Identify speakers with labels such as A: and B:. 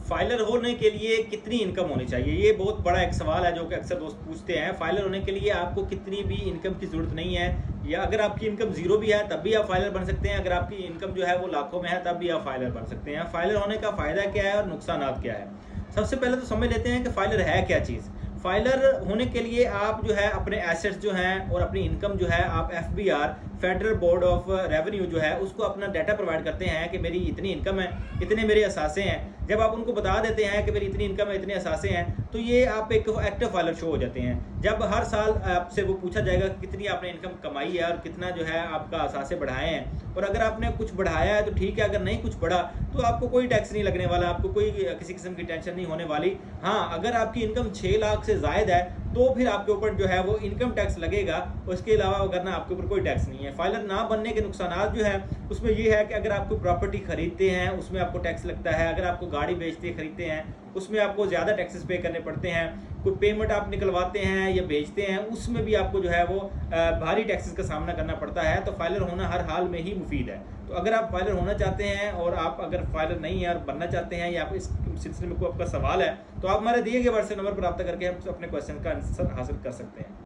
A: Filer होने के लिए कितनी इनकम होनी चाहिए? ये बहुत बड़ा एक सवाल है जो कि अक्सर दोस्त पूछते हैं। फाइलर होने के लिए आपको कितनी भी इनकम की ज़रूरत नहीं है, या अगर आपकी इनकम ज़ीरो भी है तब भी आप फाइलर बन सकते हैं। अगर आपकी इनकम जो है वो लाखों में है तब भी आप फाइलर बन सकते हैं। फाइलर होने का फ़ायदा क्या है और नुकसानात क्या है? सबसे पहले तो समझ लेते हैं कि फाइलर है क्या चीज़। फाइलर होने के लिए आप जो है अपने एसेट्स जो हैं और अपनी इनकम जो है आप FBR, federal board of revenue जो है उसको अपना डाटा प्रोवाइड करते हैं कि मेरी इतनी इनकम है, इतने मेरे असासे हैं। जब आप उनको बता देते हैं कि मेरी इतनी इनकम है, इतने असासे हैं, तो ये आप एक एक्टिव फाइलर शो हो जाते हैं। जब हर साल आपसे वो पूछा जाएगा कि कितनी आपने इनकम कमाई है और कितना जो है आपका असासे बढ़ाए हैं, और अगर आपने कुछ बढ़ाया है तो ठीक है, अगर नहीं कुछ बढ़ा तो आपको कोई टैक्स नहीं लगने वाला, आपको कोई किसी किस्म की टेंशन नहीं होने वाली। हाँ, अगर आपकी इनकम 6 लाख से ज़ायद है तो फिर आपके ऊपर जो है वो इनकम टैक्स लगेगा। उसके अलावा वरना आपके ऊपर कोई टैक्स नहीं है। फाइलर ना बनने के नुकसानात जो है उसमें ये है कि अगर आप कोई प्रॉपर्टी खरीदते हैं उसमें आपको टैक्स लगता है, अगर आपको गाड़ी बेचते खरीदते हैं उसमें आपको ज़्यादा टैक्सेस पे करने पड़ते हैं, कोई पेमेंट आप निकलवाते हैं या बेचते हैं उसमें भी आपको जो है वो भारी टैक्सेस का सामना करना पड़ता है। तो फाइलर होना हर हाल में ही मुफीद है। तो अगर आप फाइलर होना चाहते हैं और आप अगर फाइलर नहीं है और बनना चाहते हैं, या आप इस सिलसिले में कोई आपका सवाल है, तो आप हमारे दिए गए व्हाट्सएप नंबर पर रब्ता करके हम अपने क्वेश्चन का आंसर हासिल कर सकते हैं।